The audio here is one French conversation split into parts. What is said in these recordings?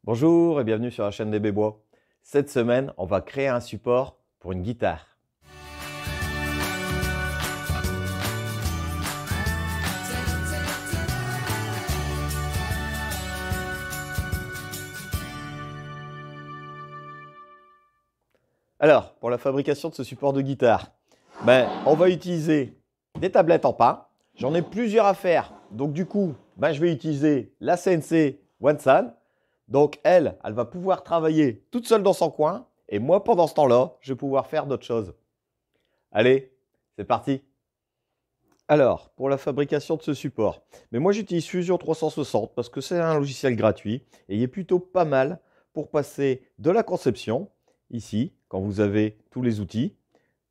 Bonjour et bienvenue sur la chaîne des Bébois. Cette semaine, on va créer un support pour une guitare. Alors, pour la fabrication de ce support de guitare, on va utiliser des tablettes en pain. J'en ai plusieurs à faire, donc du coup, je vais utiliser la CNC OneSan. Donc elle va pouvoir travailler toute seule dans son coin et moi, pendant ce temps-là, je vais pouvoir faire d'autres choses. Allez, c'est parti! Alors, pour la fabrication de ce support, moi j'utilise Fusion 360 parce que c'est un logiciel gratuit et il est plutôt pas mal pour passer de la conception, ici, quand vous avez tous les outils,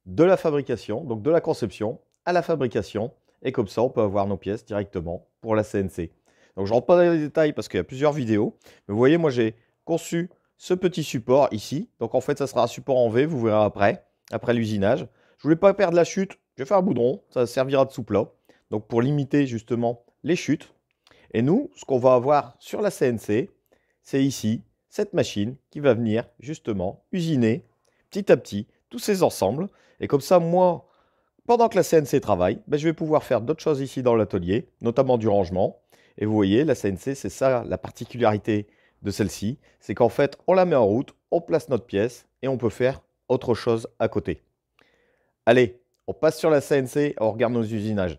de la fabrication, donc de la conception à la fabrication, et comme ça on peut avoir nos pièces directement pour la CNC. Donc je ne rentre pas dans les détails parce qu'il y a plusieurs vidéos, mais vous voyez, moi j'ai conçu ce petit support ici, donc en fait ça sera un support en V, vous verrez après l'usinage. Je voulais pas perdre la chute, je vais faire un boudron, ça servira de sous-plat, donc pour limiter justement les chutes. Et nous, ce qu'on va avoir sur la CNC, c'est ici, cette machine qui va venir justement usiner petit à petit tous ces ensembles. Et comme ça, moi, pendant que la CNC travaille, je vais pouvoir faire d'autres choses ici dans l'atelier, notamment du rangement. Et vous voyez, la CNC, c'est ça la particularité de celle-ci, c'est qu'en fait, on la met en route, on place notre pièce et on peut faire autre chose à côté. Allez, on passe sur la CNC, on regarde nos usinages.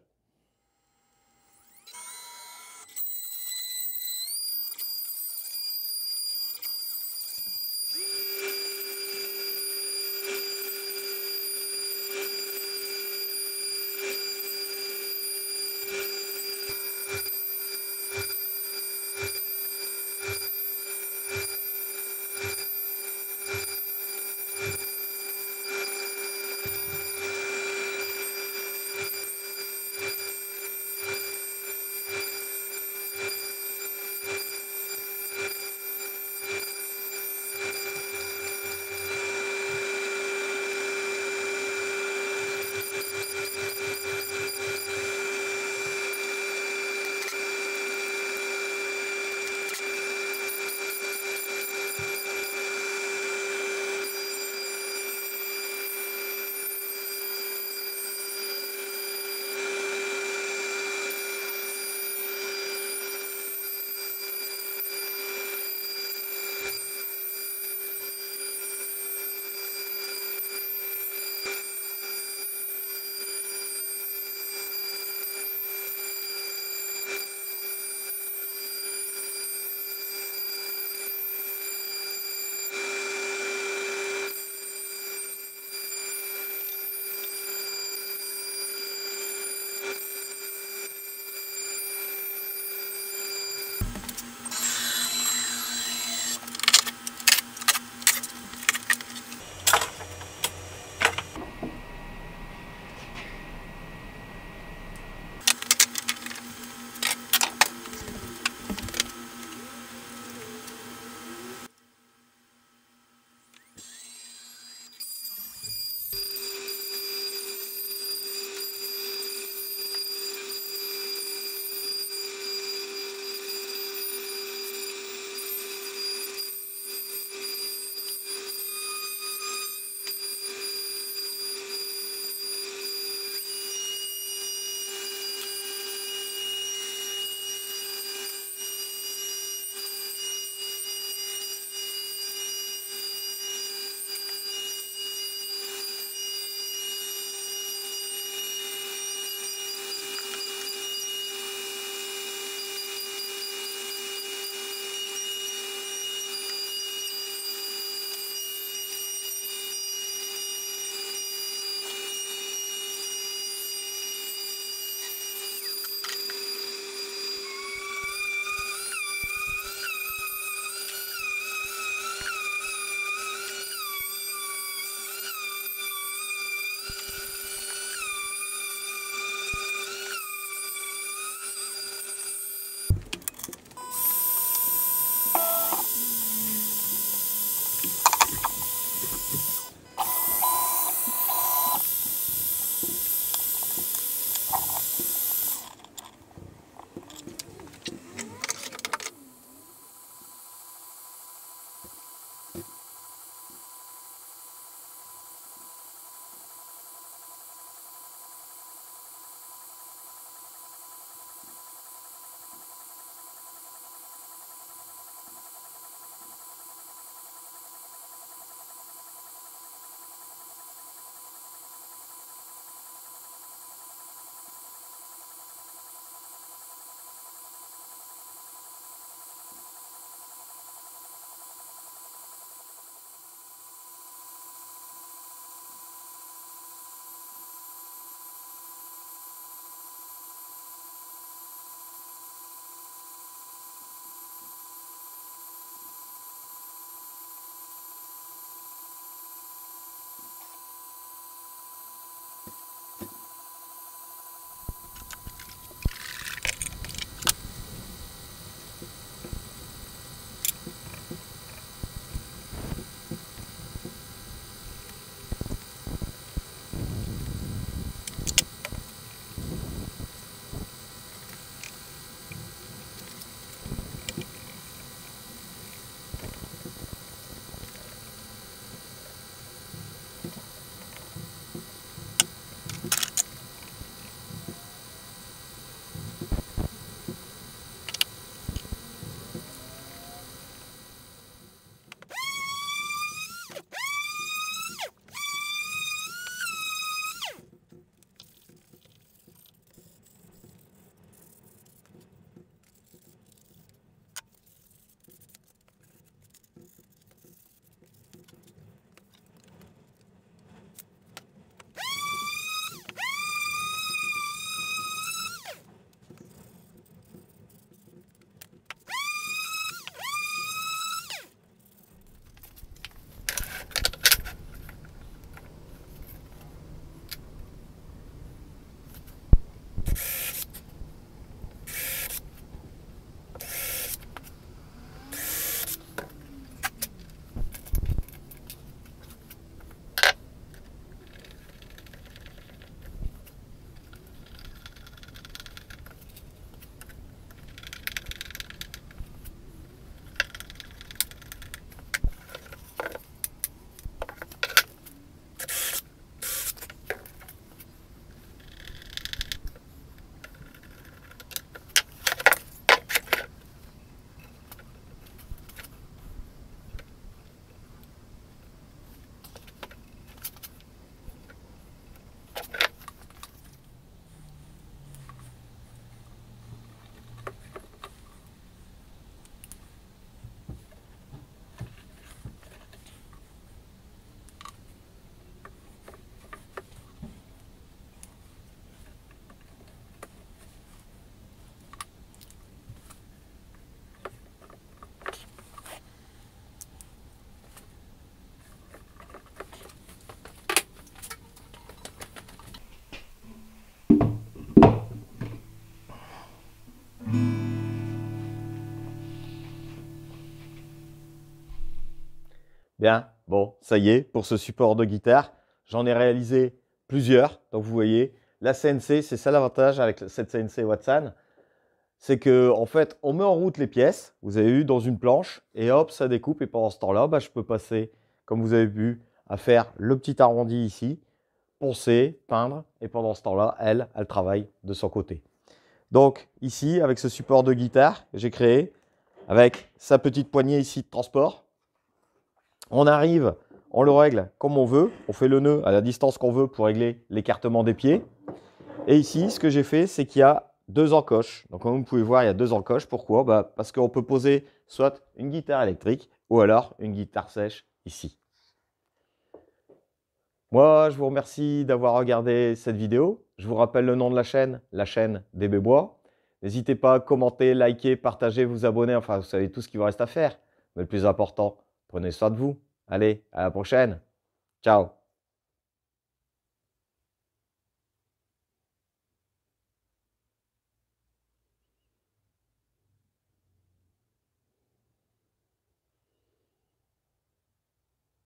Bien, bon, ça y est, pour ce support de guitare, j'en ai réalisé plusieurs. Donc vous voyez, la CNC, c'est ça l'avantage avec cette CNC Watson. C'est que en fait, on met en route les pièces, vous avez vu, dans une planche, et hop, ça découpe. Et pendant ce temps-là, bah, je peux passer, comme vous avez vu, à faire le petit arrondi ici, poncer, peindre, et pendant ce temps-là, elle travaille de son côté. Donc ici, avec ce support de guitare que j'ai créé, avec sa petite poignée ici de transport, on arrive, on le règle comme on veut, on fait le nœud à la distance qu'on veut pour régler l'écartement des pieds. Et ici, ce que j'ai fait, c'est qu'il y a deux encoches. Donc comme vous pouvez voir, il y a deux encoches. Pourquoi? Parce qu'on peut poser soit une guitare électrique ou alors une guitare sèche ici. Moi, je vous remercie d'avoir regardé cette vidéo. Je vous rappelle le nom de la chaîne DB Bois. N'hésitez pas à commenter, liker, partager, vous abonner. Enfin, vous savez tout ce qu'il vous reste à faire. Mais le plus important, prenez soin de vous. Allez, à la prochaine. Ciao.